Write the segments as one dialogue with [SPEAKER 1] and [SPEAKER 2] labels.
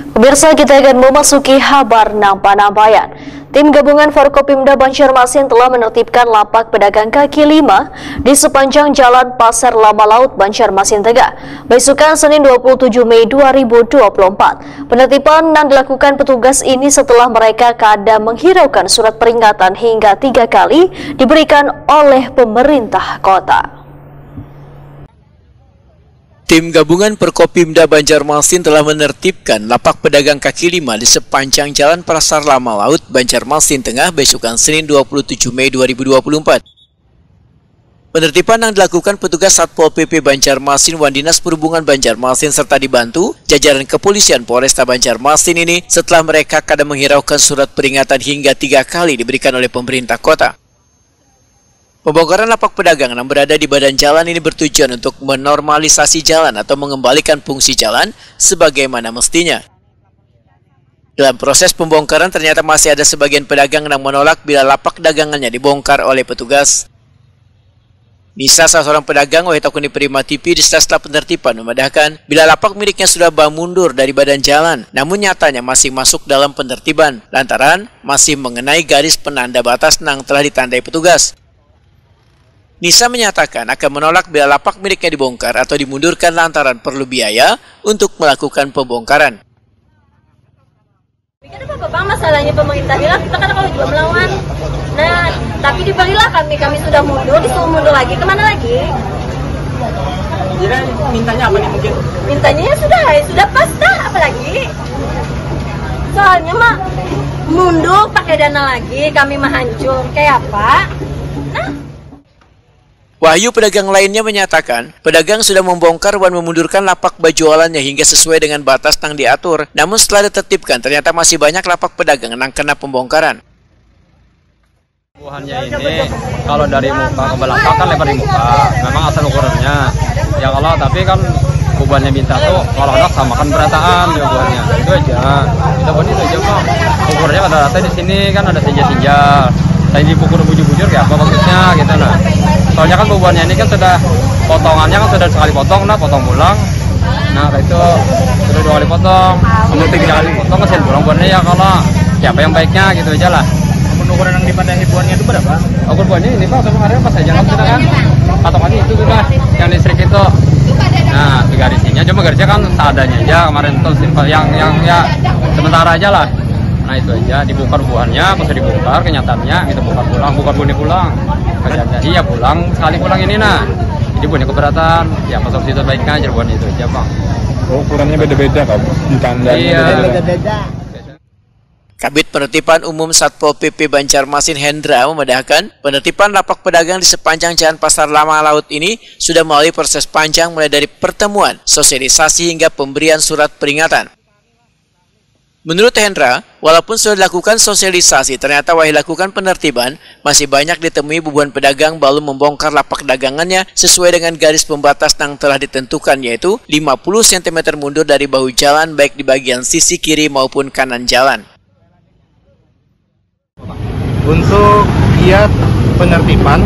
[SPEAKER 1] Pemirsa, kita akan memasuki kabar Nampa-Nampayan. Tim gabungan Forkopimda Banjarmasin telah menertibkan lapak pedagang kaki lima di sepanjang Jalan Pasar Lama Laut, Banjarmasin Tengah, besukan Senin 27 Mei 2024. Penertiban yang dilakukan petugas ini setelah mereka kadang menghiraukan surat peringatan hingga 3 kali diberikan oleh pemerintah kota.
[SPEAKER 2] Tim gabungan Forkopimda Banjarmasin telah menertibkan lapak pedagang kaki lima di sepanjang Jalan Pasar Lama Laut, Banjarmasin Tengah, besukan Senin 27 Mei 2024. Penertiban yang dilakukan petugas Satpol PP Banjarmasin, Dinas Perhubungan Banjarmasin serta dibantu jajaran kepolisian Polresta Banjarmasin ini setelah mereka kadang menghiraukan surat peringatan hingga 3 kali diberikan oleh pemerintah kota. Pembongkaran lapak pedagang yang berada di badan jalan ini bertujuan untuk menormalisasi jalan atau mengembalikan fungsi jalan sebagaimana mestinya. Dalam proses pembongkaran ternyata masih ada sebagian pedagang yang menolak bila lapak dagangannya dibongkar oleh petugas. Nisa, salah seorang pedagang Wahitokuni Prima TV di setelah penertiban memandahkan bila lapak miliknya sudah mundur dari badan jalan, namun nyatanya masih masuk dalam penertiban lantaran masih mengenai garis penanda batas yang telah ditandai petugas. Nisa menyatakan akan menolak bila lapak miliknya dibongkar atau dimundurkan lantaran perlu biaya untuk melakukan pembongkaran.
[SPEAKER 3] Kenapa Bapak, masalahnya pemerintah bilang kita kan kalau juga melawan. Nah, tapi diberilah kami sudah mundur, disuruh mundur lagi, kemana lagi?
[SPEAKER 4] Jadi mintanya apa nih mungkin?
[SPEAKER 3] Mintanya ya sudah pasrah, apalagi? Soalnya mah mundur pakai dana lagi, kami mah hancur, kayak apa? Nah.
[SPEAKER 2] Wahyu, pedagang lainnya, menyatakan pedagang sudah membongkar dan memundurkan lapak berjualannya hingga sesuai dengan batas yang diatur. Namun setelah ditertibkan ternyata masih banyak lapak pedagang yang kena pembongkaran.
[SPEAKER 4] Buahannya ini kalau dari muka ke belakang kan lebar di muka, memang asal ukurannya. Ya kalau tapi kan bebannya minta tuh kalau anak samakan berataan ya buahnya. Itu aja. Kita buat itu aja kok. Ukurannya rata-rata di sini kan ada tinja-tinja. Saya dipukul bujur-bujur ya apa bagusnya gitu nah. Soalnya kan bebannya ini kan sudah potongannya kan sudah sekali potong, nah potong pulang. Nah itu sudah 2 kali potong, kemudian 3 kali potong kesin pulang buahnya ya kalau siapa yang baiknya gitu aja lah.
[SPEAKER 5] Ukuran yang dipandai buahnya itu berapa?
[SPEAKER 4] Ukur buahnya ini Pak, kemarin pas aja sudah kan patokannya itu sudah yang listrik itu. Nah di garisnya cuma garisnya kan seadanya aja kemarin tuh yang ya sementara aja lah. Nah itu aja, dibongkar buahnya, pas dibongkar kenyataannya kita bongkar pulang, bukan bunyi pulang. Kerjanya iya pulang, sekali pulang ini nah. Jadi bunyi keberatan, ya pas opsi terbaiknya aja buahnya itu aja Bang.
[SPEAKER 5] Oh, ukurannya beda-beda kamu, ditandanya
[SPEAKER 4] iya.
[SPEAKER 5] beda-beda.
[SPEAKER 2] Kabid Penertiban Umum Satpol PP Banjarmasin Hendra memandahkan penertiban lapak pedagang di sepanjang Jalan Pasar Lama Laut ini sudah melalui proses panjang mulai dari pertemuan, sosialisasi hingga pemberian surat peringatan. Menurut Hendra, walaupun sudah dilakukan sosialisasi, ternyata wahai lakukan penertiban, masih banyak ditemui bubuhan pedagang belum membongkar lapak dagangannya sesuai dengan garis pembatas yang telah ditentukan, yaitu 50 cm mundur dari bahu jalan baik di bagian sisi kiri maupun kanan jalan.
[SPEAKER 5] Untuk giat penertiban,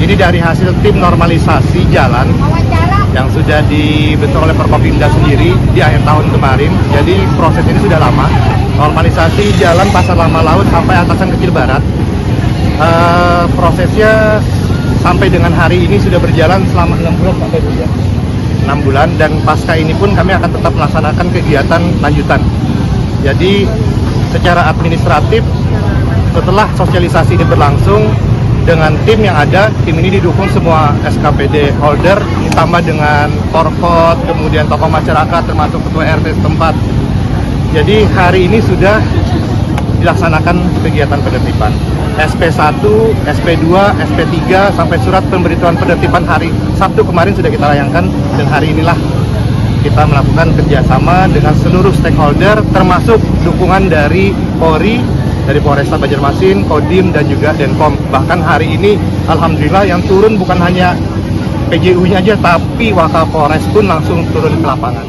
[SPEAKER 5] ini dari hasil tim normalisasi jalan yang sudah dibentuk oleh Forkopimda sendiri di akhir tahun kemarin. Jadi proses ini sudah lama. Normalisasi jalan Pasar Lama Laut sampai Atasan Kecil Barat. Prosesnya sampai dengan hari ini sudah berjalan selama 6 bulan sampai 6 bulan, dan pasca ini pun kami akan tetap melaksanakan kegiatan lanjutan. Jadi secara administratif setelah sosialisasi ini berlangsung, dengan tim yang ada, tim ini didukung semua SKPD holder, ditambah dengan Forkot, kemudian tokoh masyarakat termasuk ketua RT setempat. Jadi hari ini sudah dilaksanakan kegiatan penertiban. SP1, SP2, SP3 sampai surat pemberitahuan penertiban hari Sabtu kemarin sudah kita layangkan, dan hari inilah kita melakukan kerjasama dengan seluruh stakeholder termasuk dukungan dari Polri, dari Polresta Banjarmasin, Kodim, dan juga Denpom. Bahkan hari ini alhamdulillah yang turun bukan hanya PJU-nya aja, tapi Wakapolres pun langsung turun ke lapangan.